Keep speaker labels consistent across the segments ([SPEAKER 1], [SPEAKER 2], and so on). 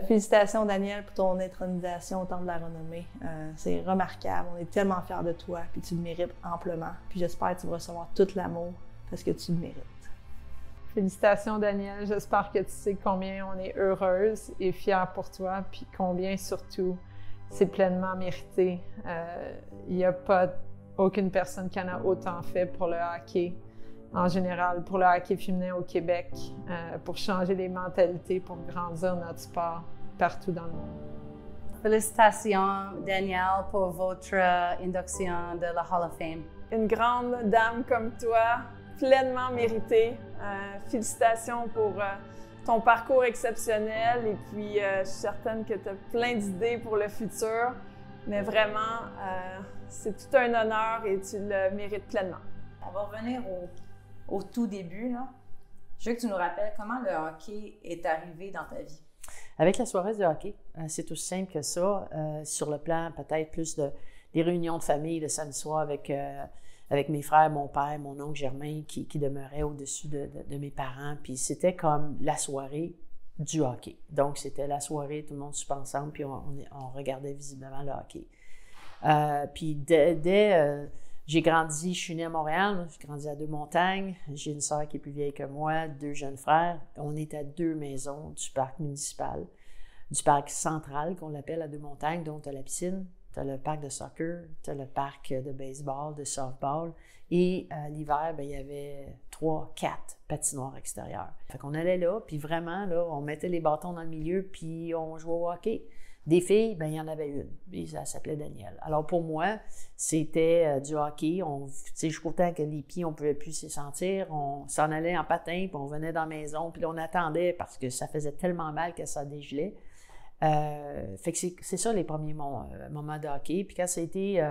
[SPEAKER 1] Félicitations, Daniel, pour ton intronisation au Temple de la Renommée. C'est remarquable. On est tellement fiers de toi, puis tu le mérites amplement. Puis j'espère que tu vas recevoir tout l'amour parce que tu le mérites.
[SPEAKER 2] Félicitations, Daniel. J'espère que tu sais combien on est heureuse et fière pour toi, puis combien, surtout, c'est pleinement mérité. Il n'y a pas aucune personne qui en a autant fait pour le hockey, en général, pour le hockey féminin au Québec, pour changer les mentalités, pour grandir notre sport partout dans le monde.
[SPEAKER 3] Félicitations, Daniel, pour votre induction de la Hall of Fame.
[SPEAKER 2] Une grande dame comme toi, pleinement méritée. Félicitations pour ton parcours exceptionnel et puis je suis certaine que tu as plein d'idées pour le futur, mais vraiment, c'est tout un honneur et tu le mérites pleinement.
[SPEAKER 4] On va revenir au tout début, là. Je veux que tu nous rappelles comment le hockey est arrivé dans ta vie.
[SPEAKER 5] Avec la soirée de hockey, c'est aussi simple que ça. Sur le plan peut-être plus des réunions de famille le samedi soir avec mes frères, mon père, mon oncle Germain qui demeurait au-dessus de mes parents. Puis c'était comme la soirée du hockey. Donc c'était la soirée, tout le monde super ensemble, puis on regardait visiblement le hockey. Puis dès j'ai grandi, je suis née à Montréal, j'ai grandi à Deux-Montagnes, j'ai une sœur qui est plus vieille que moi, 2 jeunes frères. On est à 2 maisons du parc municipal, du parc central qu'on l'appelle à Deux-Montagnes, donc tu as la piscine, tu as le parc de soccer, tu as le parc de baseball, de softball, et l'hiver, il y avait 3, 4 patinoires extérieures. Fait qu'on allait là, puis vraiment, là, on mettait les bâtons dans le milieu, puis on jouait au hockey. Des filles, il y en avait une, et ça s'appelait Daniel. Alors pour moi, c'était du hockey. Jusqu'au temps que les pieds, on ne pouvait plus s'y sentir, on s'en allait en patin, puis on venait dans la maison, puis là, on attendait parce que ça faisait tellement mal que ça dégelait. Fait que c'est ça les premiers moments de hockey. Puis quand ça a été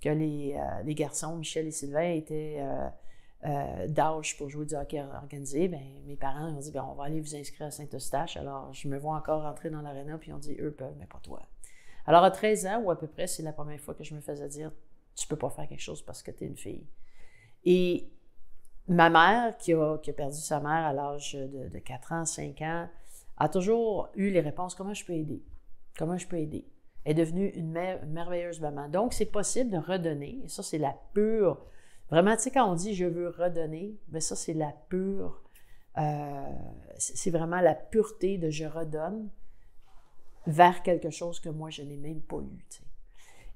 [SPEAKER 5] que les garçons, Michel et Sylvain, étaient d'âge pour jouer du hockey organisé, mes parents ont dit on va aller vous inscrire à Saint-Eustache. Alors je me vois encore rentrer dans l'aréna, puis on dit eux peuvent, mais pas toi. Alors à 13 ans ou à peu près, c'est la première fois que je me faisais dire tu peux pas faire quelque chose parce que tu es une fille. Et ma mère, qui a perdu sa mère à l'âge de 4 ans, 5 ans, a toujours eu les réponses comment je peux aider. Comment je peux aider. Elle est devenue une merveilleuse maman. Donc c'est possible de redonner, et ça c'est la pure. Vraiment, tu sais, quand on dit « je veux redonner », ça, c'est la pure... c'est vraiment la pureté de « je redonne » vers quelque chose que moi, je n'ai même pas eu, tu sais.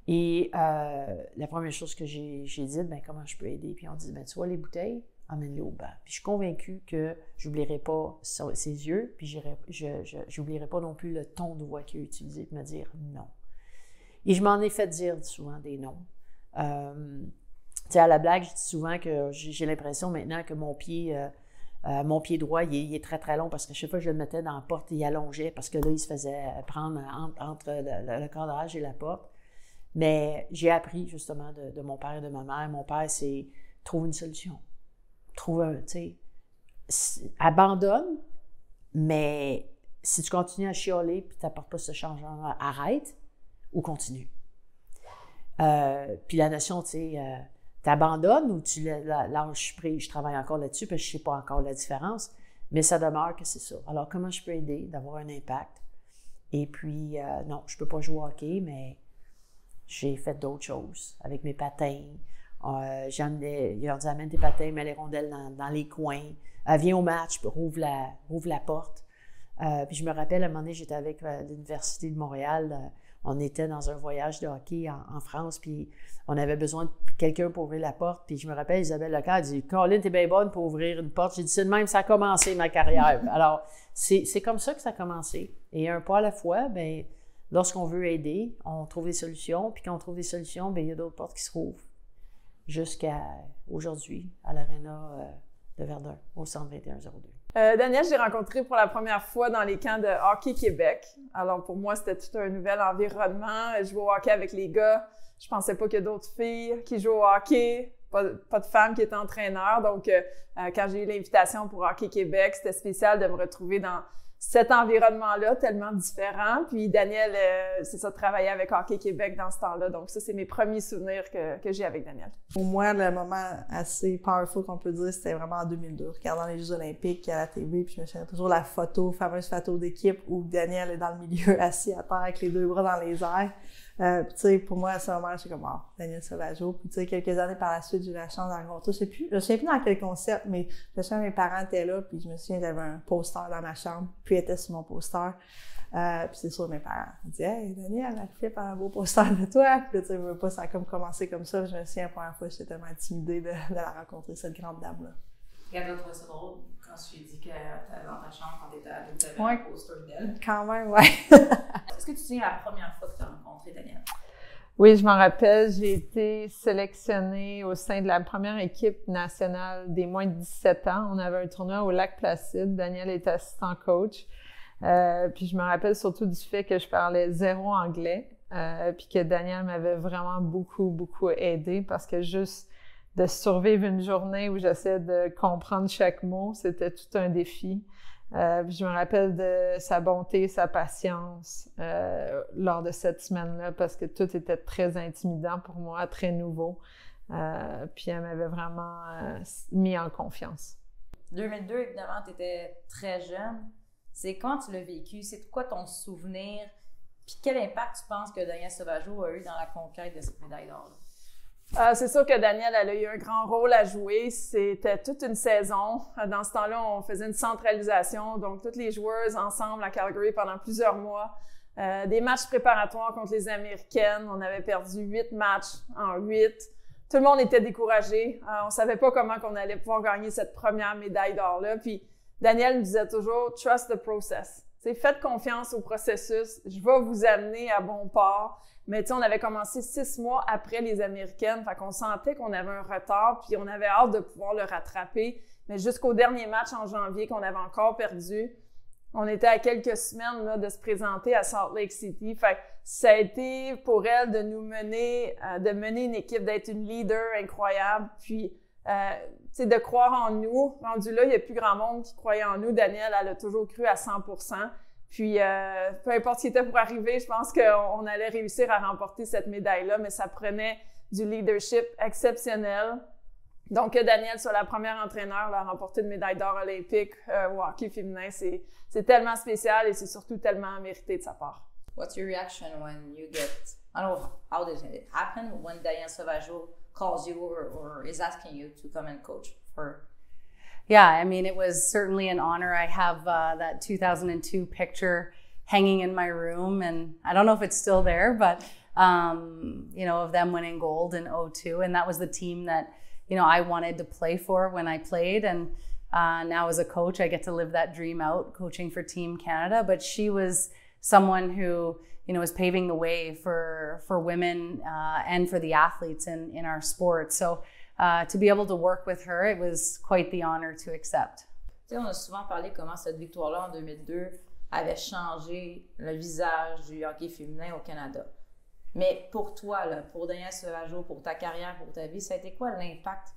[SPEAKER 5] Et la première chose que j'ai dit, comment je peux aider? Puis on dit, tu vois les bouteilles, emmène-les au banc. Puis je suis convaincue que je n'oublierai pas ses yeux, puis je n'oublierai pas non plus le ton de voix qu'il a utilisé pour me dire « non ». Et je m'en ai fait dire souvent des noms. Tu sais, à la blague, je dis souvent que j'ai l'impression maintenant que mon pied droit, il est très, très long parce que chaque fois que je le mettais dans la porte, il allongeait parce que là, il se faisait prendre entre le cadrage et la porte. Mais j'ai appris justement de mon père et de ma mère. Mon père, c'est trouve une solution. Tu sais, abandonne, mais si tu continues à chialer et tu n'apportes pas ce changement, arrête ou continue. Puis la notion, tu sais, t'abandonnes ou tu lâches prise? Je travaille encore là-dessus parce que je ne sais pas encore la différence, mais ça demeure que c'est ça. Alors, comment je peux aider d'avoir un impact? Et puis, non, je ne peux pas jouer au hockey, mais j'ai fait d'autres choses avec mes patins. Ils leur dit amène tes patins, mets les rondelles dans les coins. Viens au match, rouvre la porte. Puis je me rappelle, à un moment donné, j'étais avec l'Université de Montréal. On était dans un voyage de hockey en France, puis on avait besoin de quelqu'un pour ouvrir la porte. Puis je me rappelle, Isabelle Leclerc dit « Colin, t'es bien bonne pour ouvrir une porte. » J'ai dit « C'est de même, ça a commencé ma carrière. » Alors, c'est comme ça que ça a commencé. Et un pas à la fois, lorsqu'on veut aider, on trouve des solutions. Puis quand on trouve des solutions, il y a d'autres portes qui se rouvrent. Jusqu'à aujourd'hui, à l'Aréna de Verdun, au centre 2102.
[SPEAKER 2] Daniel, j'ai rencontré pour la première fois dans les camps de Hockey Québec. Alors pour moi, c'était tout un nouvel environnement. Je jouais au hockey avec les gars. Je pensais pas qu'il y a d'autres filles qui jouent au hockey. Pas de femmes qui étaient entraîneurs. Donc, quand j'ai eu l'invitation pour Hockey Québec, c'était spécial de me retrouver dans cet environnement-là tellement différent. Puis Daniel, c'est ça, travaillait avec Hockey Québec dans ce temps-là. Donc ça, c'est mes premiers souvenirs que j'ai avec Daniel.
[SPEAKER 1] Pour moi, le moment assez powerful qu'on peut dire, c'était vraiment en 2002, regardant les Jeux olympiques à la TV, puis je me souviens toujours la fameuse photo d'équipe où Daniel est dans le milieu, assis à terre avec les 2 bras dans les airs. Puis tu sais, pour moi, à ce moment, j'étais comme, Daniel Sauvageau. Puis tu sais, quelques années par la suite, j'ai eu la chance de la rencontrer. Je me souviens plus dans quel concept, mais je me souviens mes parents étaient là, puis je me souviens, j'avais un poster dans ma chambre, puis elle était sur mon poster. Puis c'est sûr, mes parents me disaient, hey, Daniel, la fille a un beau poster de toi. Puis tu sais, je veux pas, ça a comme commencé comme ça. Je me souviens, la première fois, j'étais tellement intimidée de la rencontrer, cette grande dame-là.
[SPEAKER 4] Regarde, tu trouvé ça drôle quand tu lui as dit que dans ta chambre, quand t'étais ado, tu avais un poster d'elle.
[SPEAKER 1] Quand même, ouais.
[SPEAKER 4] Est-ce que tu te souviens la première fois que tu as rencontré Daniel?
[SPEAKER 2] Oui, je m'en rappelle. J'ai été sélectionnée au sein de la première équipe nationale des moins de 17 ans. On avait un tournoi au Lac-Placide. Daniel était assistant coach. Puis je me rappelle surtout du fait que je parlais 0 anglais. Puis que Daniel m'avait vraiment beaucoup aidé parce que juste de survivre une journée où j'essayais de comprendre chaque mot, c'était tout un défi. Puis je me rappelle de sa bonté, sa patience lors de cette semaine-là parce que tout était très intimidant pour moi, très nouveau. Puis elle m'avait vraiment mis en confiance.
[SPEAKER 4] 2002, évidemment, tu étais très jeune. C'est quand tu l'as vécu? C'est quoi ton souvenir? Puis quel impact tu penses que Daniel Sauvageau a eu dans la conquête de cette médaille d'or-là?
[SPEAKER 2] C'est sûr que Daniel, elle a eu un grand rôle à jouer. C'était toute une saison. Dans ce temps-là, on faisait une centralisation. Donc, toutes les joueuses ensemble à Calgary pendant plusieurs mois. Des matchs préparatoires contre les Américaines. On avait perdu 8 matchs en 8. Tout le monde était découragé. On savait pas comment on allait pouvoir gagner cette première médaille d'or-là. Puis, Daniel nous disait toujours « Trust the process ». Faites confiance au processus. Je vais vous amener à bon port. Mais tu sais, on avait commencé 6 mois après les Américaines, fait qu'on sentait qu'on avait un retard, puis on avait hâte de pouvoir le rattraper. Mais jusqu'au dernier match en janvier qu'on avait encore perdu, on était à quelques semaines là, de se présenter à Salt Lake City. Fait que ça a été pour elle de nous mener, de mener une équipe, d'être une leader incroyable, puis tu sais, de croire en nous. Rendu là, il n'y a plus grand monde qui croyait en nous. Daniel, elle a toujours cru à 100%. Puis, peu importe ce qui était pour arriver, je pense qu'on allait réussir à remporter cette médaille-là, mais ça prenait du leadership exceptionnel. Donc, que Daniel soit la première entraîneur à remporter une médaille d'or olympique au hockey féminin, c'est tellement spécial et c'est surtout tellement mérité de sa part.
[SPEAKER 4] What's your reaction when you get, I don't know, how did it happen when Daniel Sauvageau calls you or is asking you to come and coach for?
[SPEAKER 3] Yeah, I mean, it was certainly an honor. I have that 2002 picture hanging in my room, and I don't know if it's still there, but, you know, of them winning gold in 2002. And that was the team that, you know, I wanted to play for when I played. And now as a coach, I get to live that dream out, coaching for Team Canada. But she was someone who, you know, was paving the way for women and for the athletes in our sport. So, to be able to work with her, it was quite the honor to accept.
[SPEAKER 4] Tu sais, on a souvent parlé comment cette victoire-là en 2002 avait changé le visage du hockey féminin au Canada. Mais pour toi, là, pour Daniel Sauvageau, pour ta carrière, pour ta vie, ça a été quoi l'impact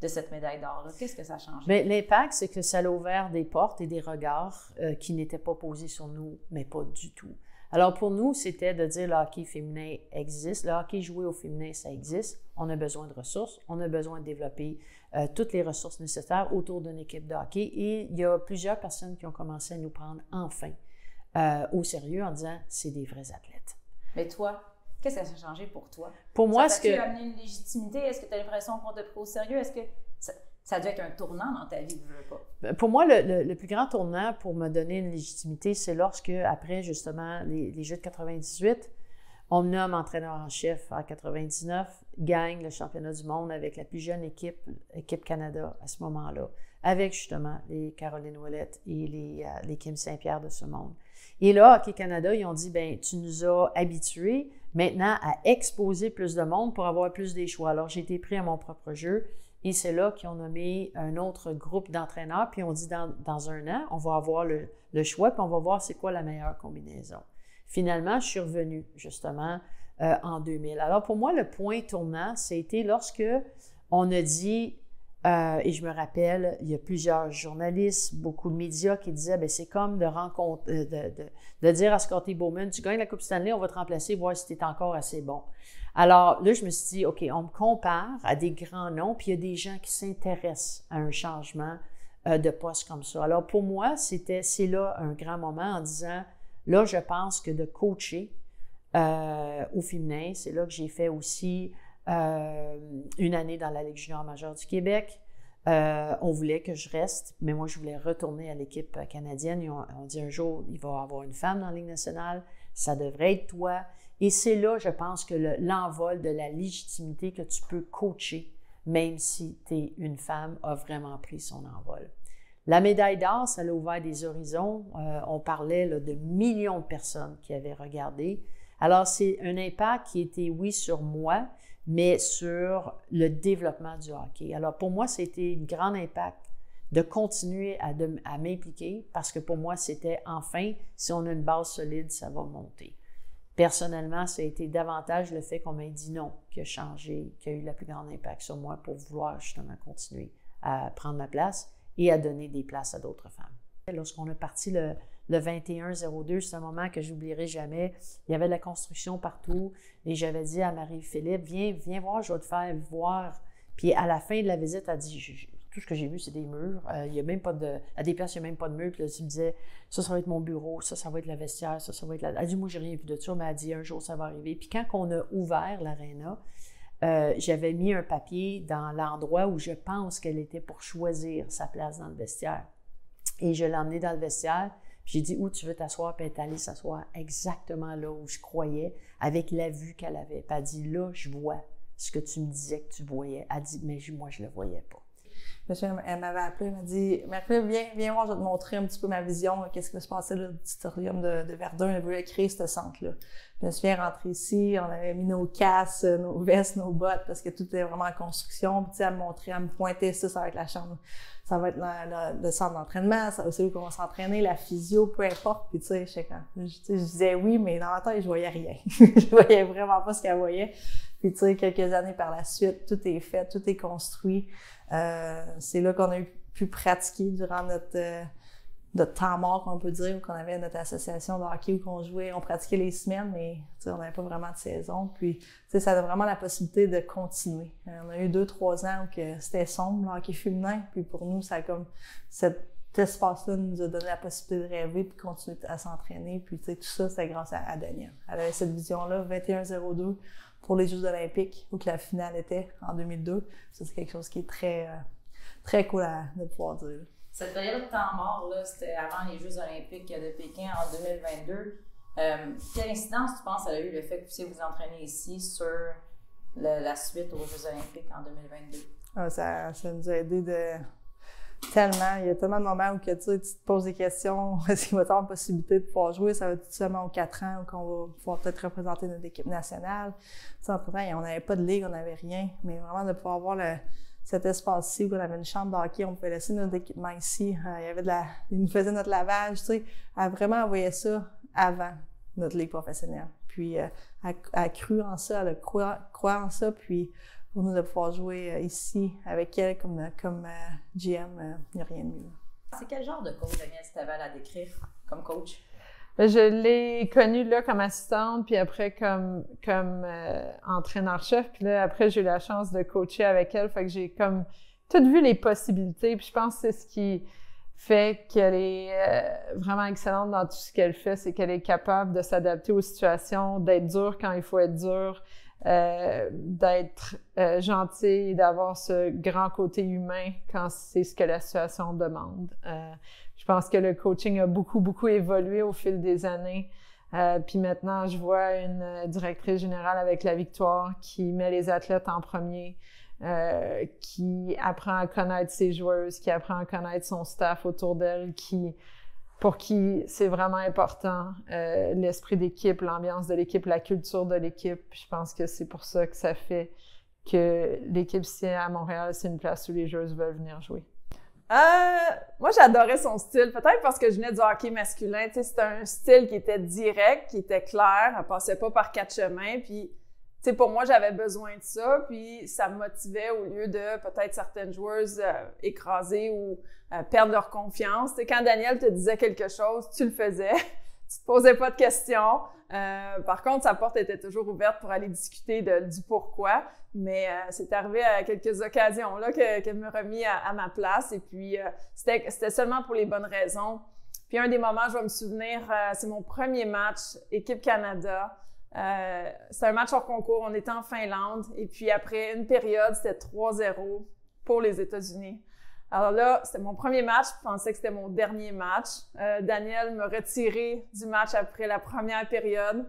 [SPEAKER 4] de cette médaille d'or-là? Qu'est-ce que ça a changé?
[SPEAKER 5] Bien, l'impact, c'est que ça a ouvert des portes et des regards qui n'étaient pas posés sur nous, mais pas du tout. Alors, pour nous, c'était de dire le hockey féminin existe, le hockey joué au féminin, ça existe. On a besoin de ressources, on a besoin de développer toutes les ressources nécessaires autour d'une équipe de hockey. Et il y a plusieurs personnes qui ont commencé à nous prendre enfin au sérieux en disant « c'est des vrais athlètes ».
[SPEAKER 4] Mais toi, qu'est-ce que ça a changé pour toi?
[SPEAKER 5] Pour moi,
[SPEAKER 4] ça t'a-tu amené une légitimité? Est-ce que tu as l'impression qu'on t'a pris au sérieux? Est-ce que ça a dû être un tournant dans ta vie, je veux pas?
[SPEAKER 5] Pour moi, le plus grand tournant pour me donner une légitimité, c'est lorsque, après justement les Jeux de 98, on me nomme entraîneur en chef en 99, gagne le championnat du monde avec la plus jeune équipe Canada à ce moment-là, avec justement les Caroline Ouellette et les Kim Saint-Pierre de ce monde. Et là, Hockey Canada, ils ont dit, bien, tu nous as habitués maintenant à exposer plus de monde pour avoir plus des choix. Alors, j'ai été pris à mon propre jeu. Et c'est là qu'ils ont nommé un autre groupe d'entraîneurs, puis on dit dans un an, on va avoir le choix, puis on va voir c'est quoi la meilleure combinaison. Finalement, je suis revenue justement en 2000. Alors pour moi, le point tournant, c'était lorsque on a dit Et je me rappelle, il y a plusieurs journalistes, beaucoup de médias qui disaient, bien, c'est comme de rencontrer, de dire à Scotty Bowman, tu gagnes la Coupe Stanley, on va te remplacer, voir si tu es encore assez bon. Alors là, je me suis dit, OK, on me compare à des grands noms, puis il y a des gens qui s'intéressent à un changement de poste comme ça. Alors pour moi, c'est là un grand moment en disant, là, je pense que de coacher au féminin, c'est là que j'ai fait aussi une année dans la Ligue junior majeure du Québec. On voulait que je reste, mais moi, je voulais retourner à l'équipe canadienne. Et on dit un jour, il va y avoir une femme dans la Ligue nationale, ça devrait être toi. Et c'est là, je pense, que l'envol de la légitimité que tu peux coacher, même si tu es une femme, a vraiment pris son envol. La médaille d'or, ça a ouvert des horizons. On parlait là, de millions de personnes qui avaient regardé. Alors, c'est un impact qui était, oui, sur moi, mais sur le développement du hockey. Alors, pour moi, c'était un grand impact de continuer à m'impliquer parce que pour moi, c'était enfin, si on a une base solide, ça va monter. Personnellement, ça a été davantage le fait qu'on m'ait dit non qui a changé, qui a eu le plus grand impact sur moi pour vouloir justement continuer à prendre ma place et à donner des places à d'autres femmes. Lorsqu'on est parti le 21-02, c'est un moment que j'oublierai jamais. Il y avait de la construction partout et j'avais dit à Marie-Philippe, viens voir, je vais te faire voir. Puis à la fin de la visite, elle dit, tout ce que j'ai vu, c'est des murs. Il n'y a même pas à des places, il n'y a même pas de murs. Puis là, tu me disais, ça va être mon bureau, ça va être la vestiaire, ça va être elle dit, moi, j'ai rien vu de ça, mais elle dit, un jour, ça va arriver. Puis quand on a ouvert l'aréna, j'avais mis un papier dans l'endroit où je pense qu'elle était pour choisir sa place dans le vestiaire. Et je l'ai emmenée dans le vestiaire. J'ai dit, où tu veux t'asseoir? Puis elle est allée s'asseoir exactement là où je croyais, avec la vue qu'elle avait. Puis elle dit, là, je vois ce que tu me disais que tu voyais. Elle dit, mais moi, je le voyais pas.
[SPEAKER 1] Elle m'avait appelé, elle m'a dit, Marie-Philippe, viens voir, je vais te montrer un petit peu ma vision, qu'est-ce qui va se passer là, du auditorium de Verdun. Elle voulait créer ce centre-là. Je me suis fait rentrer ici, on avait mis nos casques, nos vestes, nos bottes, parce que tout était vraiment en construction. Puis, elle me montrait, elle me pointait ça va être la chambre, ça va être le centre d'entraînement, c'est où qu'on va s'entraîner, la physio, peu importe. Puis, tu sais, je disais oui, mais dans ma tête, je voyais rien. Je voyais vraiment pas ce qu'elle voyait. Puis, tu sais, quelques années par la suite, tout est fait, tout est construit. C'est là qu'on a pu pratiquer durant notre temps mort, qu'on peut dire, où qu'on avait notre association de hockey où qu'on jouait, on pratiquait les semaines, mais on n'avait pas vraiment de saison. Puis, ça a vraiment la possibilité de continuer. On a eu 2-3 ans où c'était sombre, le hockey féminin. Puis pour nous, ça a comme cet espace-là nous a donné la possibilité de rêver puis de continuer à s'entraîner. Puis tout ça, c'est grâce à Danielle. Elle avait cette vision-là, 21-02 pour les Jeux olympiques, où que la finale était en 2002. Ça, c'est quelque chose qui est très, très cool de pouvoir dire.
[SPEAKER 4] Cette période de temps mort, là, c'était avant les Jeux olympiques de Pékin en 2022. Quelle incidence, tu penses, elle a eu le fait que vous puissiez vous entraîner ici sur la suite aux Jeux olympiques en 2022?
[SPEAKER 1] Ah, ça nous a aidé tellement. Il y a tellement de moments où tu te poses des questions. Est-ce qu'il va y avoir une possibilité de pouvoir jouer? Ça va être seulement aux 4 ans où qu'on va pouvoir peut-être représenter notre équipe nationale. Entre-temps, on n'avait pas de ligue, on n'avait rien. Mais vraiment de pouvoir avoir cet espace-ci où on avait une chambre de hockey, on pouvait laisser notre équipement ici. Il y avait ils nous faisaient notre lavage, tu sais. Elle vraiment envoyé ça avant notre ligue professionnelle. Puis, elle a cru en ça, elle a croit en ça. Puis, pour nous de pouvoir jouer ici avec elle comme GM, il n'y a rien de mieux.
[SPEAKER 4] C'est quel genre de coach, Danielle, si tu avais à la décrire comme coach?
[SPEAKER 2] Je l'ai connue là comme assistante, puis après comme entraîneur-chef. Puis là, après, j'ai eu la chance de coacher avec elle. Fait que j'ai comme tout vu les possibilités. Puis je pense que c'est ce qui fait qu'elle est vraiment excellente dans tout ce qu'elle fait. C'est qu'elle est capable de s'adapter aux situations, d'être dure quand il faut être dure, d'être gentille, d'avoir ce grand côté humain quand c'est ce que la situation demande. Je pense que le coaching a beaucoup évolué au fil des années. Puis maintenant, je vois une directrice générale avec la victoire qui met les athlètes en premier, qui apprend à connaître ses joueuses, qui apprend à connaître son staff autour d'elle, pour qui c'est vraiment important l'esprit d'équipe, l'ambiance de l'équipe, la culture de l'équipe. Je pense que c'est pour ça que ça fait que l'équipe ici à Montréal, c'est une place où les joueuses veulent venir jouer.
[SPEAKER 6] Moi, j'adorais son style. Peut-être parce que je venais du hockey masculin. Tu sais, c'était un style qui était direct, qui était clair. Elle passait pas par 4 chemins. Puis, tu sais, pour moi, j'avais besoin de ça, puis ça me motivait au lieu de peut-être certaines joueuses écraser ou perdre leur confiance. Tu sais, quand Danielle te disait quelque chose, tu le faisais. Tu te posais pas de questions. Par contre, sa porte était toujours ouverte pour aller discuter du pourquoi. Mais c'est arrivé à quelques occasions là qu'elle me remis à ma place. Et puis, c'était seulement pour les bonnes raisons. Puis un des moments, je vais me souvenir, c'est mon premier match, Équipe Canada. C'était un match hors concours. On était en Finlande. Et puis après une période, c'était 3-0 pour les États-Unis. Alors là, c'était mon premier match. Je pensais que c'était mon dernier match. Danielle m'a retiré du match après la première période.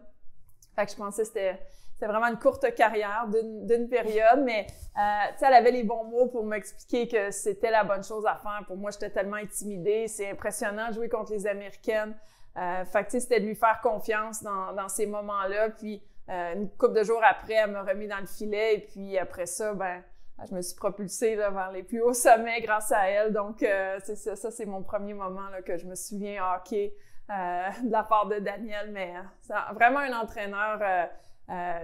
[SPEAKER 6] Fait que je pensais que c'était vraiment une courte carrière d'une période, mais tu sais, elle avait les bons mots pour m'expliquer que c'était la bonne chose à faire. Pour moi, j'étais tellement intimidée. C'est impressionnant de jouer contre les Américaines. Fait que tu sais, c'était de lui faire confiance dans ces moments-là. Puis une couple de jours après, elle m'a remis dans le filet. Et puis après ça, ben je me suis propulsée là, vers les plus hauts sommets grâce à elle. Donc, c'est ça, c'est mon premier moment là, que je me souviens hockey de la part de Danielle. Mais c'est vraiment un entraîneur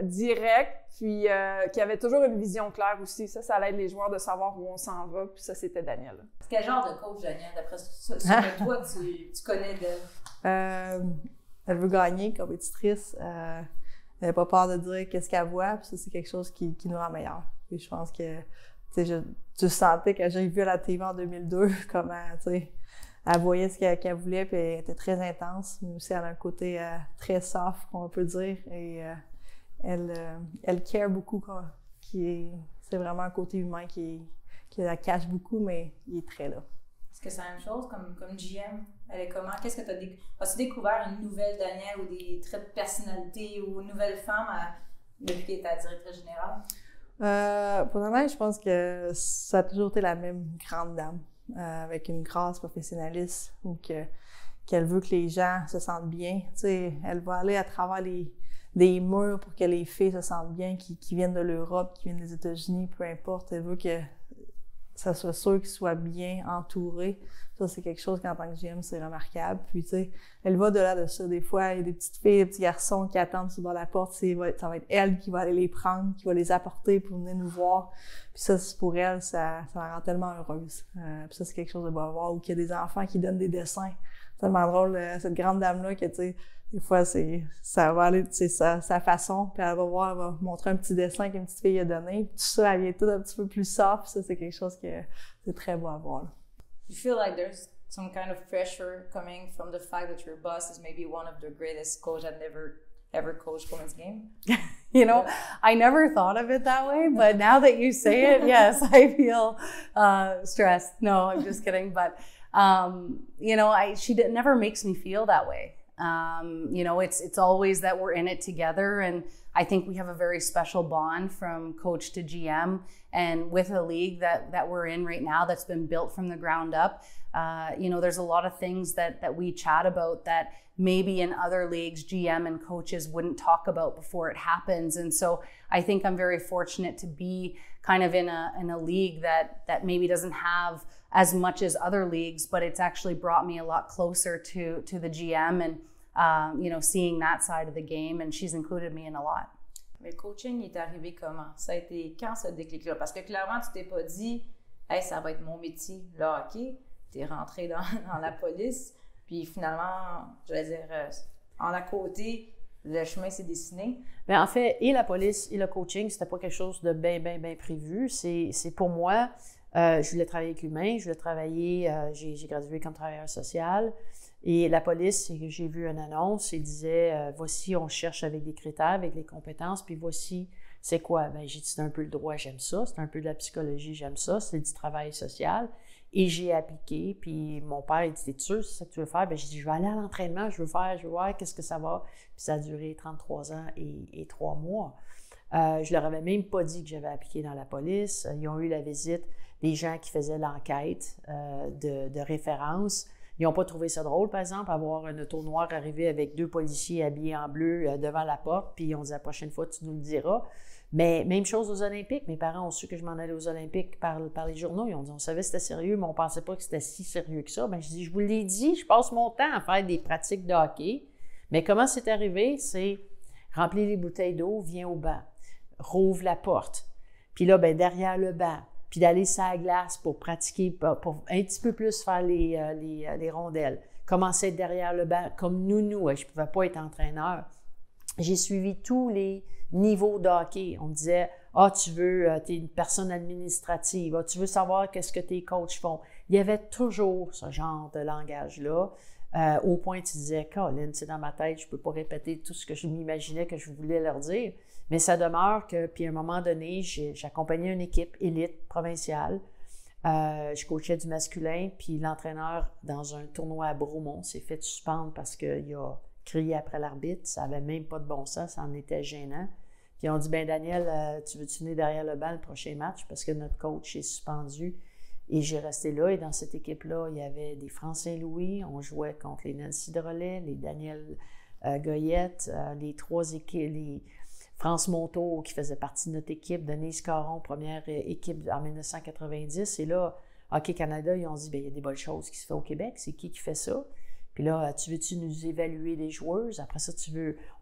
[SPEAKER 6] direct, puis qui avait toujours une vision claire aussi. Ça aide les joueurs de savoir où on s'en va. Puis ça, c'était Danielle.
[SPEAKER 4] Quel genre de coach, Danielle, d'après ce que toi, tu connais d'elle?
[SPEAKER 1] Elle veut gagner, compétitrice. Elle n'a pas peur de dire qu'est-ce qu'elle voit. Puis ça, c'est quelque chose qui nous rend meilleurs. Puis je pense que, tu sais, tu sentais quand j'ai vu à la TV en 2002 comment, tu sais, elle voyait ce qu'elle voulait, puis elle était très intense, mais aussi elle a un côté très soft, on peut dire, et elle care beaucoup, c'est vraiment un côté humain qui la cache beaucoup, mais il est très là.
[SPEAKER 4] Est-ce que c'est la même chose comme GM? Elle est comment? Qu'est-ce que as-tu découvert une nouvelle Danielle ou des traits de personnalité ou une nouvelle femme depuis qu'elle est ta directrice générale?
[SPEAKER 1] Pour le moment, je pense que ça a toujours été la même grande dame, avec une grâce professionnaliste, ou qu'elle veut que les gens se sentent bien. Tu sais, elle va aller à travers des murs pour que les filles se sentent bien, qui viennent de l'Europe, qui viennent des États-Unis, peu importe. Elle veut que ça soit sûr qu'ils soient bien entourés. Ça, c'est quelque chose qu'en tant que GM, c'est remarquable. Puis, tu sais, elle va de-delà de ça. Des fois, il y a des petites filles, des petits garçons qui attendent sur la porte. Ça va être elle qui va aller les prendre, qui va les apporter pour venir nous voir. Puis ça, pour elle, ça la rend tellement heureuse. Puis ça, c'est quelque chose de beau à voir. Ou qu'il y a des enfants qui donnent des dessins. C'est tellement drôle, cette grande dame-là, que, tu sais, des fois, ça va aller, tu sais, sa façon, puis elle va montrer un petit dessin qu'une petite fille a donné. Puis tout ça, elle vient tout un petit peu plus soft. Ça, c'est quelque chose que c'est très beau à voir, là.
[SPEAKER 4] You feel like there's some kind of pressure coming from the fact that your boss is maybe one of the greatest coach that ever coached women's game?
[SPEAKER 3] You know, I never thought of it that way, but now that you say it, yes, I feel stressed. No, I'm just kidding. But, you know, she never makes me feel that way. You know, it's always that we're in it together, and I think we have a very special bond from coach to GM, and with a league that we're in right now that's been built from the ground up. You know, there's a lot of things that we chat about that maybe in other leagues GM and coaches wouldn't talk about before it happens. And so I think I'm very fortunate to be kind of in a league that maybe doesn't have as much as other leagues, but it's actually brought me a lot closer to the GM and you know, seeing that side of the game, and she's included me in a lot.
[SPEAKER 4] Mais le coaching est arrivé comment? Ça a été quand ce déclic-là? Parce que clairement, tu t'es pas dit « Hey, ça va être mon métier, le hockey ». Tu es rentré dans la police, puis finalement, je vais dire, en à côté, le chemin s'est dessiné.
[SPEAKER 5] Bien, en fait, et la police et le coaching, c'était pas quelque chose de bien prévu. C'est pour moi, je voulais travailler avec l'humain, je voulais travailler, j'ai gradué comme travailleur social. Et la police, j'ai vu une annonce, il disait voici, on cherche avec des critères, avec les compétences, puis voici, c'est quoi? Bien, j'ai dit, c'est un peu le droit, j'aime ça, c'est un peu de la psychologie, j'aime ça, c'est du travail social. Et j'ai appliqué, puis mon père, il dit, t'es sûr, c'est ça que tu veux faire? Bien, j'ai dit, je vais aller à l'entraînement, je veux voir qu'est-ce que ça va. Puis ça a duré 33 ans et 3 mois. Je leur avais même pas dit que j'avais appliqué dans la police. Ils ont eu la visite des gens qui faisaient l'enquête de référence. Ils n'ont pas trouvé ça drôle, par exemple, avoir un auto noir arriver avec 2 policiers habillés en bleu devant la porte, puis on dit la prochaine fois, tu nous le diras. Mais même chose aux Olympiques. Mes parents ont su que je m'en allais aux Olympiques par les journaux. Ils ont dit, on savait que c'était sérieux, mais on ne pensait pas que c'était si sérieux que ça. Bien, je dis, je vous l'ai dit, je passe mon temps à faire des pratiques de hockey. Mais comment c'est arrivé? C'est remplir les bouteilles d'eau, viens au banc. rouvre la porte. Puis là, ben derrière le banc, puis d'aller sur la glace pour pratiquer, pour un petit peu plus faire les rondelles. Commencer à être derrière le banc, comme nounou. Je ne pouvais pas être entraîneur. J'ai suivi tous les niveaux de hockey. On me disait, tu es une personne administrative, tu veux savoir qu'est-ce que tes coachs font. Il y avait toujours ce genre de langage-là, au point où tu disais, Colin, c'est dans ma tête, je ne peux pas répéter tout ce que je m'imaginais que je voulais leur dire. Mais ça demeure que, puis à un moment donné, j'accompagnais une équipe élite provinciale. Je coachais du masculin, puis l'entraîneur, dans un tournoi à Bromont, s'est fait suspendre parce qu'il a crié après l'arbitre. Ça n'avait même pas de bon sens, ça en était gênant. Puis on dit, ben Daniel, tu veux-tu venir derrière le banc le prochain match parce que notre coach est suspendu. Et j'ai resté là, et dans cette équipe-là, il y avait des France Saint-Louis, on jouait contre les Nancy Drolet, les Daniel Goyette, les trois équipes, les France Monteau qui faisait partie de notre équipe, Denise Caron, première équipe en 1990. Et là, Hockey Canada, ils ont dit, bien, il y a des bonnes choses qui se font au Québec, c'est qui fait ça? Puis là, tu veux-tu nous évaluer les joueuses? Après ça,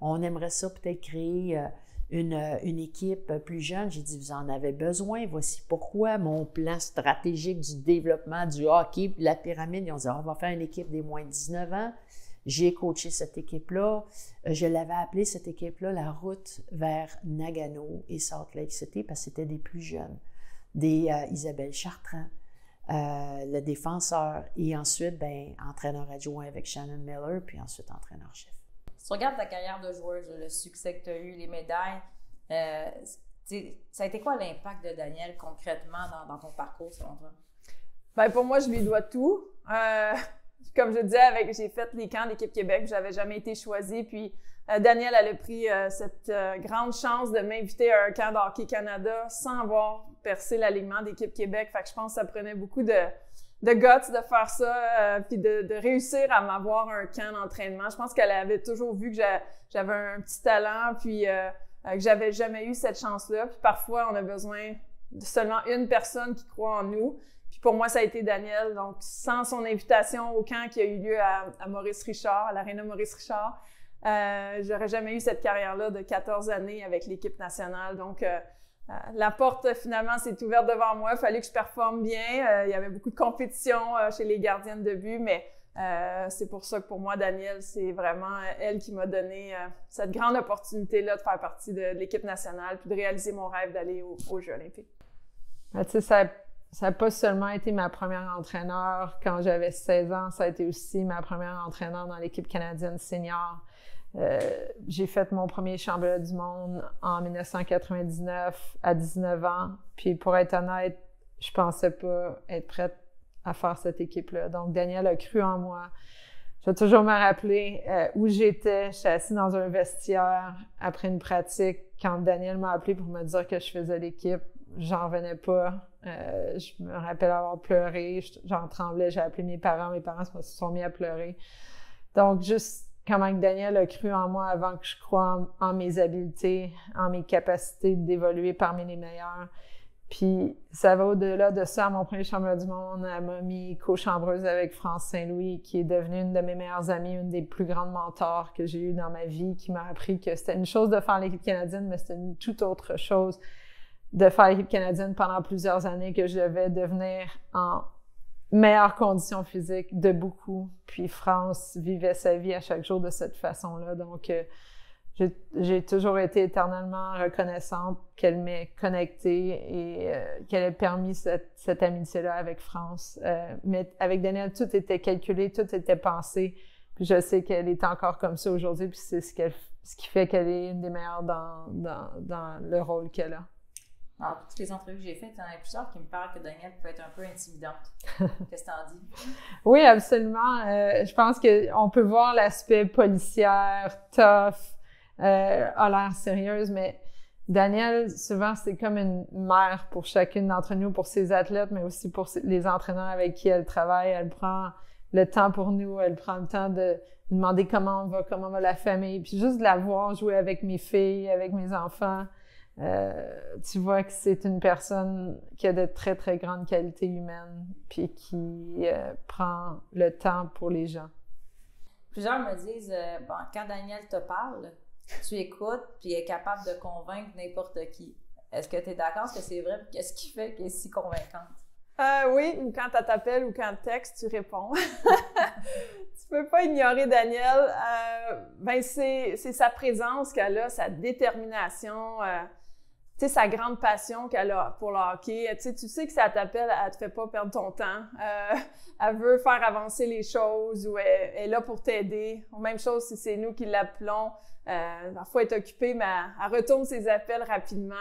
[SPEAKER 5] on aimerait ça peut-être créer une équipe plus jeune. J'ai dit, vous en avez besoin, voici pourquoi mon plan stratégique du développement du hockey, puis la pyramide, ils ont dit, on va faire une équipe des moins de 19 ans. J'ai coaché cette équipe-là. Je l'avais appelée, cette équipe-là, la route vers Nagano et Salt Lake City, parce que c'était des plus jeunes. Des Isabelle Chartrand, le défenseur, et ensuite, ben, entraîneur adjoint avec Shannon Miller, puis ensuite entraîneur-chef.
[SPEAKER 4] Si tu regardes ta carrière de joueuse, le succès que tu as eu, les médailles, ça a été quoi l'impact de Daniel concrètement dans ton parcours, selon toi?
[SPEAKER 6] Bien, pour moi, je lui dois tout. Comme je disais, j'ai fait les camps d'Équipe Québec, je n'avais jamais été choisie. Puis Daniel, elle a pris cette grande chance de m'inviter à un camp de Hockey Canada sans avoir percé l'alignement d'Équipe Québec. Fait que je pense que ça prenait beaucoup de guts de faire ça, puis de réussir à m'avoir un camp d'entraînement. Je pense qu'elle avait toujours vu que j'avais un petit talent, puis que j'avais jamais eu cette chance-là. Puis parfois, on a besoin de seulement une personne qui croit en nous. Puis pour moi, ça a été Daniel. Donc, sans son invitation au camp qui a eu lieu à Maurice Richard, à l'Aréna Maurice Richard, j'aurais jamais eu cette carrière-là de 14 années avec l'équipe nationale. Donc, la porte, finalement, s'est ouverte devant moi. Il fallait que je performe bien. Il y avait beaucoup de compétition chez les gardiennes de but, mais c'est pour ça que pour moi, Daniel, c'est vraiment elle qui m'a donné cette grande opportunité-là de faire partie de l'équipe nationale puis de réaliser mon rêve d'aller aux Jeux olympiques.
[SPEAKER 2] Tu sais, ça n'a pas seulement été ma première entraîneur quand j'avais 16 ans, ça a été aussi ma première entraîneur dans l'équipe canadienne senior. J'ai fait mon premier championnat du monde en 1999 à 19 ans. Puis pour être honnête, je pensais pas être prête à faire cette équipe-là. Donc Daniel a cru en moi. Je vais toujours me rappeler où j'étais. J'étais assise dans un vestiaire après une pratique. Quand Daniel m'a appelé pour me dire que je faisais l'équipe, j'en revenais pas. Je me rappelle avoir pleuré. J'en tremblais. J'ai appelé mes parents se sont mis à pleurer. Donc juste comment Daniel a cru en moi avant que je croie en mes habiletés, en mes capacités d'évoluer parmi les meilleurs. Puis ça va au-delà de ça. À mon premier championnat du monde, elle m'a mis co-chambreuse avec France Saint-Louis, qui est devenue une de mes meilleures amies, une des plus grandes mentors que j'ai eues dans ma vie, qui m'a appris que c'était une chose de faire l'équipe canadienne, mais c'était une toute autre chose de faire l'équipe canadienne pendant plusieurs années, que je devais devenir en meilleures conditions physiques de beaucoup. Puis France vivait sa vie à chaque jour de cette façon-là. Donc, j'ai toujours été éternellement reconnaissante qu'elle m'ait connectée et qu'elle ait permis cette amitié-là avec France. Mais avec Daniel, tout était calculé, tout était pensé. Puis je sais qu'elle est encore comme ça aujourd'hui, puis c'est ce qui fait qu'elle est une des meilleures dans le rôle qu'elle a.
[SPEAKER 4] Alors, pour toutes les entrevues que j'ai faites, il y en a plusieurs qui me parlent que Daniel peut être un peu intimidante. Qu'est-ce que t'en dis?
[SPEAKER 2] Oui, absolument. Je pense qu'on peut voir l'aspect policière, tough, a l'air sérieuse, mais Daniel, souvent, c'est comme une mère pour chacune d'entre nous, pour ses athlètes, mais aussi pour les entraîneurs avec qui elle travaille. Elle prend le temps pour nous, elle prend le temps de demander comment va la famille, puis juste de la voir jouer avec mes filles, avec mes enfants. Tu vois que c'est une personne qui a de très, très grandes qualités humaines puis qui prend le temps pour les gens.
[SPEAKER 4] Plusieurs me disent, quand Daniel te parle, tu écoutes, puis elle est capable de convaincre n'importe qui. Est-ce que tu es d'accord? Est-ce que c'est vrai? Puis qu'est-ce qui fait qu'elle est si convaincante?
[SPEAKER 6] Oui, ou quand elle t'appelle ou quand elle texte, tu réponds. Tu peux pas ignorer Danielle. C'est sa présence qu'elle a, sa détermination, tu sais, sa grande passion qu'elle a pour le hockey. Tu sais que si elle t'appelle, elle te fait pas perdre ton temps. Elle veut faire avancer les choses ou elle est là pour t'aider. Même chose si c'est nous qui l'appelons. Parfois, elle est occupée, mais elle retourne ses appels rapidement.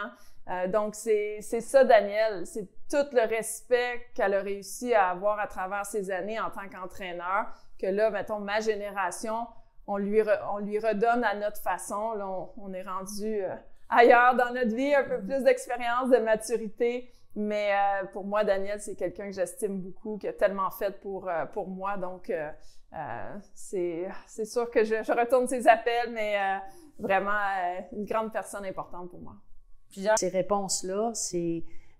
[SPEAKER 6] Donc, c'est ça, Danielle. C'est tout le respect qu'elle a réussi à avoir à travers ces années en tant qu'entraîneur, que là, mettons, ma génération, on lui redonne à notre façon. Là, on est rendu ailleurs dans notre vie, un peu plus d'expérience, de maturité. Mais pour moi, Danielle, c'est quelqu'un que j'estime beaucoup, qui a tellement fait pour moi. Donc, c'est sûr que je retourne ses appels, mais vraiment une grande personne importante pour moi.
[SPEAKER 5] Ces réponses-là,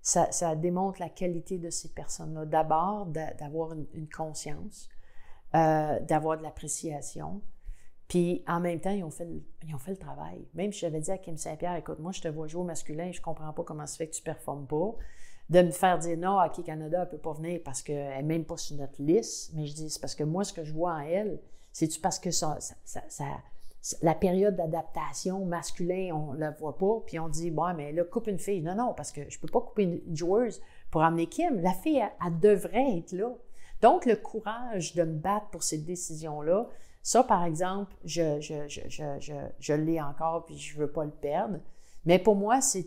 [SPEAKER 5] ça démontre la qualité de ces personnes-là. D'abord, d'avoir une conscience, d'avoir de l'appréciation. Puis, en même temps, ils ont fait le travail. Même si j'avais dit à Kim Saint-Pierre, écoute, moi, je te vois jouer au masculin, je comprends pas comment ça fait que tu performes pas. De me faire dire non, Hockey Canada, elle peut pas venir parce qu'elle n'est même pas sur notre liste. Mais je dis, c'est parce que moi, ce que je vois en elle, c'est-tu parce que la période d'adaptation masculin, on la voit pas, puis on dit, bon, mais là, coupe une fille. Non, parce que je peux pas couper une joueuse pour amener Kim. La fille, elle devrait être là. Donc, le courage de me battre pour cette décision-là, ça, par exemple, je l'ai encore, puis je veux pas le perdre. Mais pour moi, c'est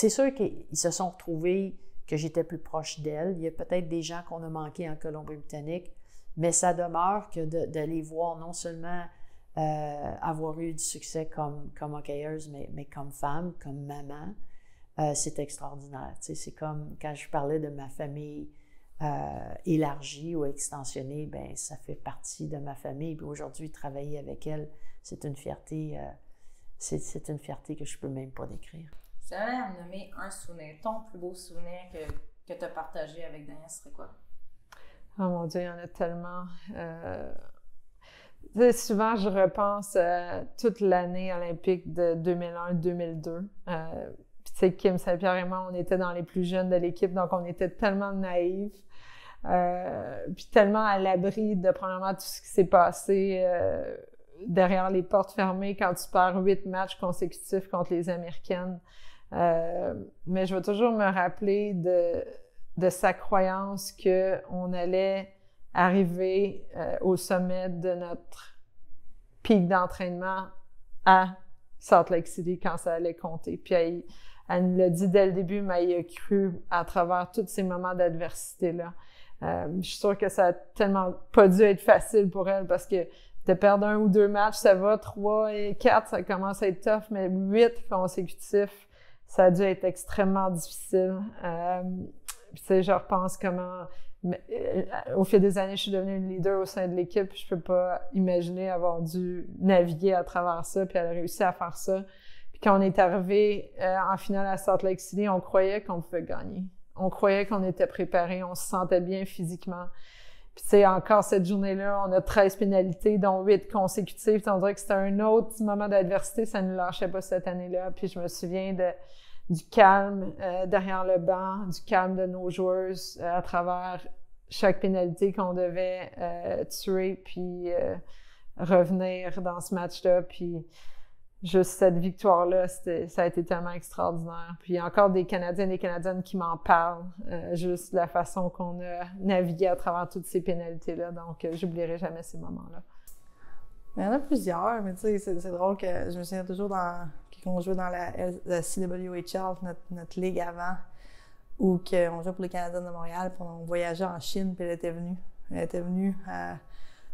[SPEAKER 5] sûr qu'ils se sont retrouvés que j'étais plus proche d'elle. Il y a peut-être des gens qu'on a manqués en Colombie-Britannique, mais ça demeure que de les voir non seulement avoir eu du succès comme hockeyeuse, mais comme femme, comme maman, c'est extraordinaire. Tu sais, c'est comme quand je parlais de ma famille élargie ou extensionnée, bien, ça fait partie de ma famille. Puis aujourd'hui, travailler avec elle, c'est une fierté, c'est une fierté que je peux même pas décrire.
[SPEAKER 4] Si tu avais à me nommer un souvenir, ton plus beau souvenir que tu as partagé avec Danielle, ce serait quoi?
[SPEAKER 2] Oh mon Dieu, il y en a tellement. Souvent, je repense à toute l'année olympique de 2001-2002. Puis tu sais, Kim Saint-Pierre et moi, on était dans les plus jeunes de l'équipe, donc on était tellement naïfs. Puis tellement à l'abri de, premièrement, tout ce qui s'est passé derrière les portes fermées quand tu perds 8 matchs consécutifs contre les Américaines. Mais je vais toujours me rappeler de sa croyance qu'on allait arriver au sommet de notre pic d'entraînement à Salt Lake City quand ça allait compter. Puis elle nous l'a dit dès le début, mais elle a cru à travers tous ces moments d'adversité-là. Je suis sûre que ça a tellement pas dû être facile pour elle parce que de perdre 1 ou 2 matchs, ça va, 3 et 4, ça commence à être tough, mais 8 consécutifs, ça a dû être extrêmement difficile. Puis tu sais, je repense comment, au fil des années, je suis devenue une leader au sein de l'équipe, je peux pas imaginer avoir dû naviguer à travers ça, puis elle a réussi à faire ça. Puis quand on est arrivé en finale à Salt Lake City, on croyait qu'on pouvait gagner. On croyait qu'on était préparés, on se sentait bien physiquement. Puis tu sais, encore cette journée-là, on a 13 pénalités, dont 8 consécutives. On dirait que c'était un autre moment d'adversité, ça ne nous lâchait pas cette année-là. Puis je me souviens du calme derrière le banc, du calme de nos joueuses à travers chaque pénalité qu'on devait tuer, puis revenir dans ce match-là. Puis juste cette victoire-là, ça a été tellement extraordinaire. Puis il y a encore des Canadiens et des Canadiennes qui m'en parlent, juste de la façon qu'on a navigué à travers toutes ces pénalités-là. Donc, j'oublierai jamais ces moments-là.
[SPEAKER 1] Il y en a plusieurs, mais tu sais, c'est drôle que je me souviens toujours quand on jouait dans la CWHL, notre ligue avant, où on jouait pour les Canadiens de Montréal, puis on voyageait en Chine, puis elle était venue. Elle était venue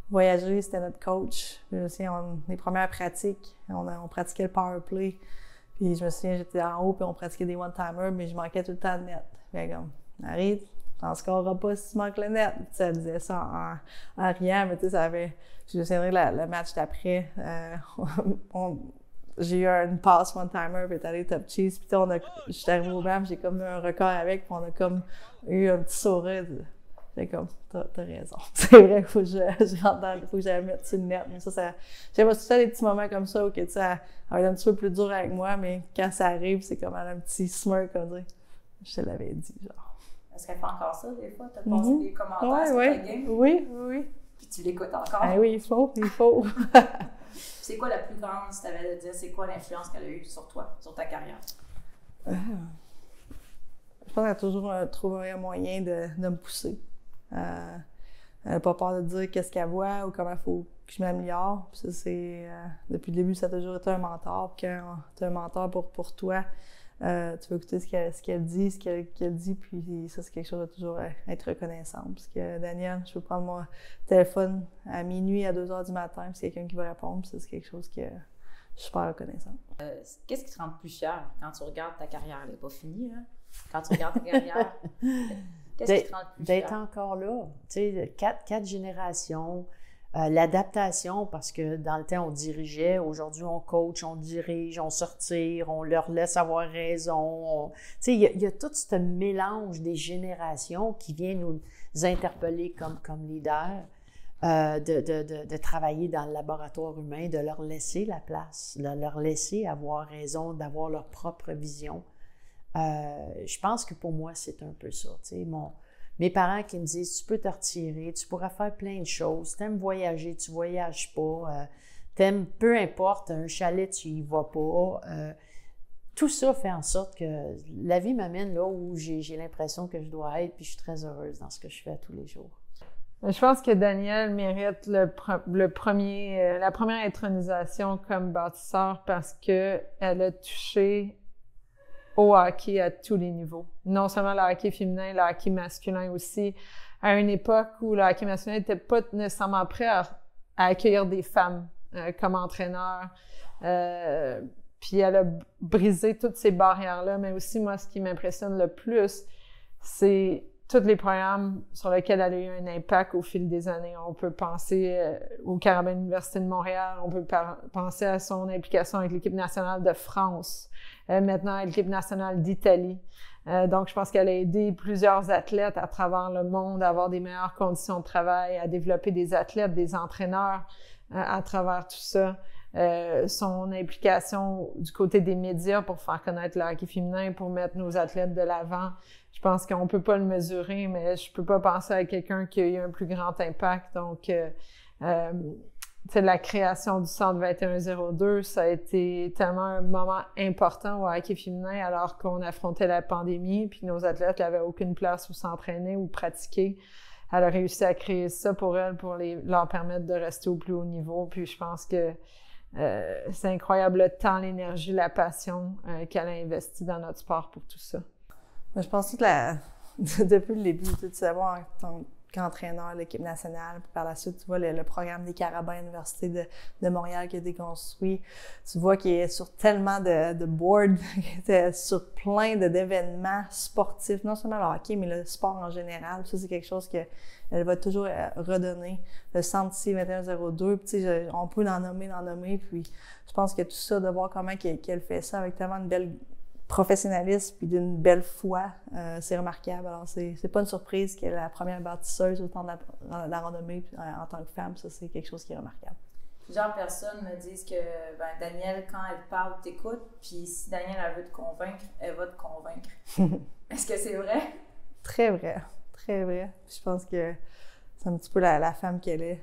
[SPEAKER 1] voyager, c'était notre coach. Puis je me souviens, les premières pratiques, on pratiquait le power play. Puis je me souviens, j'étais en haut, puis on pratiquait des one-timers, mais je manquais tout le temps de net. Puis comme, Marie, t'en scoreras pas si tu manques le net. Puis ça disait ça en riant, mais tu sais, ça avait. Je me souviendrai le match d'après. J'ai eu une passe one-timer, puis t'allais top cheese. Puis j'étais arrivée au banc, j'ai comme eu un record avec, puis on a comme eu un petit sourire. J'ai comme, t'as raison. C'est vrai, faut que je rentre dans, faut que j'aille mettre sur le net. Mais ça, j'ai pas tout ça des petits moments comme ça où, tu sais, elle va être un petit peu plus dure avec moi, mais quand ça arrive, c'est comme elle a un petit smirk, comme dire, je te l'avais dit, genre.
[SPEAKER 4] Est-ce qu'elle fait encore ça, des fois? T'as passé des commentaires sur ta game?
[SPEAKER 1] Oui.
[SPEAKER 4] Puis tu l'écoutes encore?
[SPEAKER 1] Ben oui, il faut.
[SPEAKER 4] C'est quoi la plus grande, si tu avais à dire, c'est quoi l'influence qu'elle a eue sur toi, sur ta carrière?
[SPEAKER 1] Je pense qu'elle a toujours trouvé un moyen de me pousser. Elle n'a pas peur de dire qu'est-ce qu'elle voit ou comment il faut que je m'améliore. Puis ça, c'est, depuis le début, ça a toujours été un mentor. Puis quand tu as un mentor pour toi, tu vas écouter ce qu'elle dit, puis ça, c'est quelque chose de toujours être reconnaissant. Parce que Danielle, je peux prendre mon téléphone à minuit, à 2 heures du matin, puis c'est quelqu'un qui va répondre, puis ça, c'est quelque chose que je suis super reconnaissante.
[SPEAKER 4] Qu'est-ce qui te rend plus fière quand tu regardes ta carrière? Elle n'est pas finie, là. Quand tu regardes ta carrière, qu'est-ce qui te rend plus fière?
[SPEAKER 5] D'être encore là. Tu sais, 4 générations. L'adaptation, parce que dans le temps, on dirigeait. Aujourd'hui, on coach, on dirige, on sortire, on leur laisse avoir raison. Tu sais, il y a tout ce mélange des générations qui vient nous interpeller comme leaders, de travailler dans le laboratoire humain, de leur laisser la place, de leur laisser avoir raison, d'avoir leur propre vision. Je pense que pour moi, c'est un peu ça. Tu sais, mes parents qui me disent, tu peux te retirer, tu pourras faire plein de choses. T'aimes voyager, tu voyages pas. T'aimes, peu importe, un chalet, tu y vas pas. Tout ça fait en sorte que la vie m'amène là où j'ai l'impression que je dois être, puis je suis très heureuse dans ce que je fais tous les jours.
[SPEAKER 2] Je pense que Danielle mérite la première intronisation comme bâtisseur parce qu'elle a touché au hockey à tous les niveaux. Non seulement le hockey féminin, le hockey masculin aussi, à une époque où le hockey masculin n'était pas nécessairement prêt à accueillir des femmes comme entraîneurs. Puis elle a brisé toutes ces barrières-là, mais aussi, moi, ce qui m'impressionne le plus, c'est tous les programmes sur lesquels elle a eu un impact au fil des années. On peut penser au Carabin Université de Montréal, on peut penser à son implication avec l'équipe nationale de France, maintenant à l'équipe nationale d'Italie. Donc, je pense qu'elle a aidé plusieurs athlètes à travers le monde à avoir des meilleures conditions de travail, à développer des athlètes, des entraîneurs à travers tout ça. Son implication du côté des médias pour faire connaître le hockey féminin, pour mettre nos athlètes de l'avant. Je pense qu'on peut pas le mesurer, mais je peux pas penser à quelqu'un qui a eu un plus grand impact. Donc, la création du Centre 2102, ça a été tellement un moment important au hockey féminin alors qu'on affrontait la pandémie, puis nos athlètes n'avaient aucune place où s'entraîner ou pratiquer. Elle a réussi à créer ça pour elles, pour leur permettre de rester au plus haut niveau. Puis je pense que c'est incroyable le temps, l'énergie, la passion qu'elle a investi dans notre sport pour tout ça.
[SPEAKER 1] Mais je pense que depuis le début, tu sais, en tant qu'entraîneur de l'équipe nationale, puis par la suite, tu vois le programme des Carabins à l'Université de Montréal qui a été construit. Tu vois qu'il est sur tellement de boards, sur plein d'événements sportifs, non seulement le hockey, mais le sport en général. Ça, c'est quelque chose qu'elle va toujours redonner. Le Centre ici 2102, puis tu sais, on peut en nommer, puis je pense que tout ça, de voir comment qu'elle fait ça avec tellement de belle professionnalisme puis d'une belle foi, c'est remarquable. Alors, c'est pas une surprise qu'elle est la première bâtisseuse autant de la renommée en tant que femme. Ça, c'est quelque chose qui est remarquable.
[SPEAKER 4] Plusieurs personnes me disent que Danielle, quand elle parle, t'écoute, puis si Danielle, elle veut te convaincre, elle va te convaincre. Est-ce que c'est vrai?
[SPEAKER 1] Très vrai. Très vrai. Je pense que c'est un petit peu la femme qu'elle est,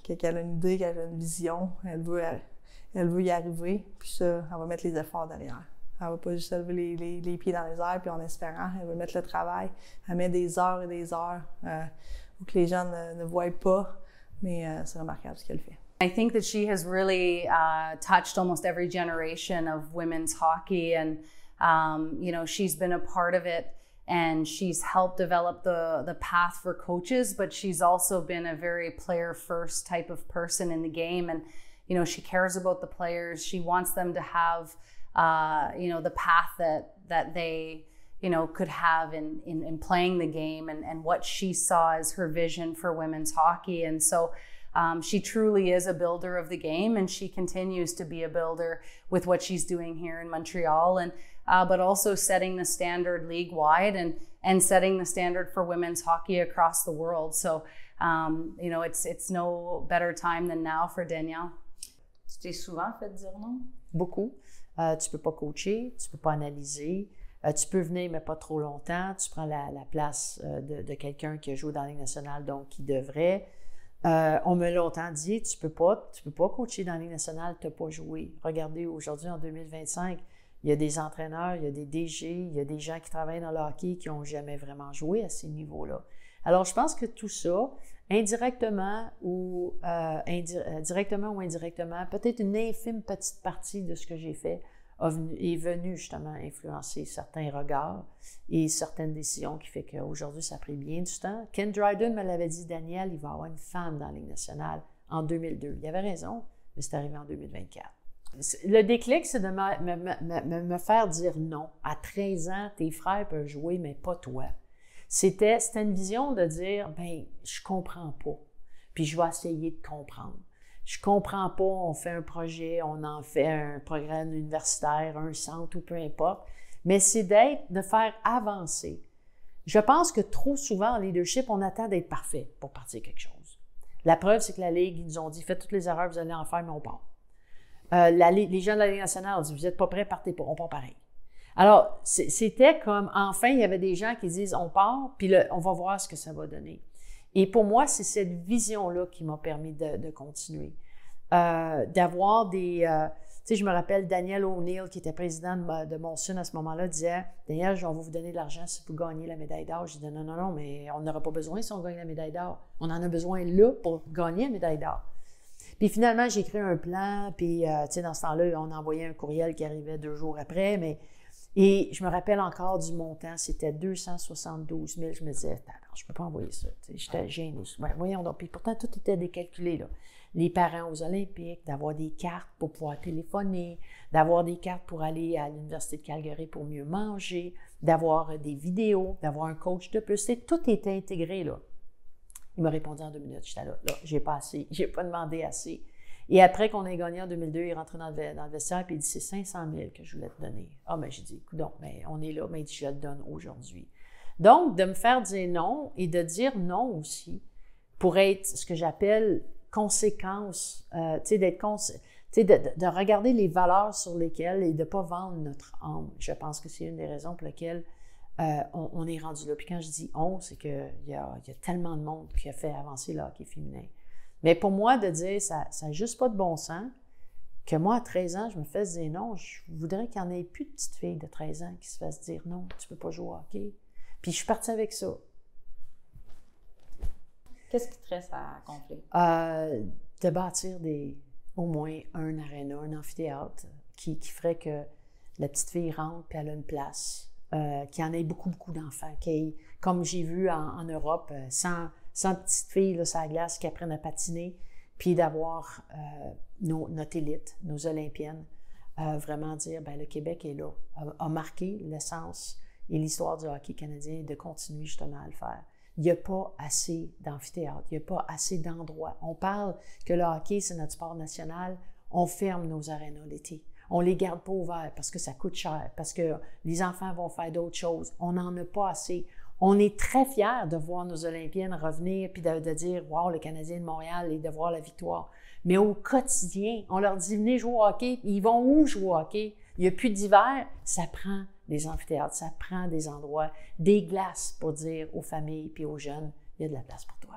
[SPEAKER 1] qu'elle a une idée, qu'elle a une vision, elle veut y arriver, puis ça, elle va mettre les efforts derrière. Elle ne va pas juste lever les pieds dans les airs puis en espérant. Elle va mettre le travail. Elle met des heures et des heures où que les gens ne voient pas. Mais c'est remarquable ce qu'elle fait.
[SPEAKER 3] I think that she has really touched almost every generation of women's hockey. And, she's been a part of it. And she's helped develop the path for coaches. But she's also been a very player-first type of person in the game. And, she cares about the players. She wants them to have the path that they, could have in playing the game and what she saw as her vision for women's hockey. And so she truly is a builder of the game, and she continues to be a builder with what she's doing here in Montreal, and but also setting the standard league-wide and setting the standard for women's hockey across the world. So, you know, it's no better time than now for Danielle.
[SPEAKER 4] Tu t'es souvent fait dire non?
[SPEAKER 5] Beaucoup. Tu peux pas coacher, tu peux pas analyser, tu peux venir, mais pas trop longtemps. Tu prends la place de quelqu'un qui a joué dans la Ligue nationale, donc qui devrait. On m'a longtemps dit, tu peux pas coacher dans la Ligue nationale, tu n'as pas joué. Regardez, aujourd'hui, en 2025, il y a des entraîneurs, il y a des DG, il y a des gens qui travaillent dans le hockey qui n'ont jamais vraiment joué à ces niveaux-là. Alors, je pense que tout ça, directement ou indirectement, peut-être une infime petite partie de ce que j'ai fait est venue justement influencer certains regards et certaines décisions qui fait qu'aujourd'hui, ça a pris bien du temps. Ken Dryden me l'avait dit, Danielle, il va y avoir une femme dans la Ligue nationale en 2002. Il avait raison, mais c'est arrivé en 2024. Le déclic, c'est de me faire dire non. À 13 ans, tes frères peuvent jouer, mais pas toi. C'était une vision de dire, ben, je comprends pas, puis je vais essayer de comprendre. Je comprends pas, on fait un projet, on en fait un programme universitaire, un centre ou peu importe, mais c'est de faire avancer. Je pense que trop souvent en leadership, on attend d'être parfait pour partir quelque chose. La preuve, c'est que la Ligue, ils nous ont dit, faites toutes les erreurs, vous allez en faire, mais on part. Les gens de la Ligue nationale ont dit, vous n'êtes pas prêts, partez pas, on part pareil. Alors, c'était comme, enfin, il y avait des gens qui disent, on part, puis on va voir ce que ça va donner. Et pour moi, c'est cette vision-là qui m'a permis de continuer. D'avoir des... tu sais, je me rappelle Daniel O'Neill, qui était président de Molson à ce moment-là, disait, « Daniel, on va vous donner de l'argent si vous gagnez la médaille d'or. » Je disais, « Non, mais on n'aura pas besoin si on gagne la médaille d'or. On en a besoin là pour gagner la médaille d'or. » Puis finalement, j'ai créé un plan, puis tu sais, dans ce temps-là, on envoyait un courriel qui arrivait 2 jours après, mais... Et je me rappelle encore du montant, c'était 272 000. Je me disais, je ne peux pas envoyer ça. J'étais gênée. Voyons donc. Puis pourtant, tout était décalculé, là. Les parents aux Olympiques, d'avoir des cartes pour pouvoir téléphoner, d'avoir des cartes pour aller à l'Université de Calgary pour mieux manger, d'avoir des vidéos, d'avoir un coach de plus. Tout était intégré, là. Il m'a répondu en 2 minutes. J'étais là, j'ai pas assez. J'ai pas demandé assez. Et après qu'on ait gagné en 2002, il est rentré dans le vestiaire et il dit, c'est 500 000 que je voulais te donner. Ah, mais j'ai dit, écoute donc, mais on est là, mais il dit, je le donne aujourd'hui. Donc, de me faire dire non et de dire non aussi pour être ce que j'appelle conséquence, tu sais, de regarder les valeurs sur lesquelles et de ne pas vendre notre âme. Je pense que c'est une des raisons pour lesquelles on est rendu là. Puis quand je dis on, c'est qu'il y a tellement de monde qui a fait avancer le hockey féminin. Mais pour moi, de dire, ça n'a juste pas de bon sens, que moi, à 13 ans, je me fasse dire non, je voudrais qu'il n'y en ait plus de petites filles de 13 ans qui se fassent dire non, tu ne peux pas jouer au hockey. Puis je suis partie avec ça.
[SPEAKER 4] Qu'est-ce qui te reste à accomplir?
[SPEAKER 5] De bâtir au moins un aréna, un amphithéâtre qui ferait que la petite fille rentre puis elle a une place, qu'il y en ait beaucoup, beaucoup d'enfants, comme j'ai vu en Europe, 100 petites filles là, sur la glace qui apprennent à patiner, puis d'avoir notre élite, nos Olympiennes, vraiment dire, ben le Québec est là, a marqué l'essence et l'histoire du hockey canadien, de continuer justement à le faire. Il n'y a pas assez d'amphithéâtre, il n'y a pas assez d'endroits. On parle que le hockey, c'est notre sport national, on ferme nos arénas l'été. On ne les garde pas ouverts parce que ça coûte cher, parce que les enfants vont faire d'autres choses. On n'en a pas assez. On est très fiers de voir nos Olympiennes revenir puis de dire « Wow, le Canadien de Montréal » et de voir la victoire. Mais au quotidien, on leur dit « Venez jouer au hockey ». Ils vont où jouer au hockey? Il n'y a plus d'hiver. Ça prend des amphithéâtres, ça prend des endroits, des glaces pour dire aux familles puis aux jeunes « Il y a de la place pour toi ».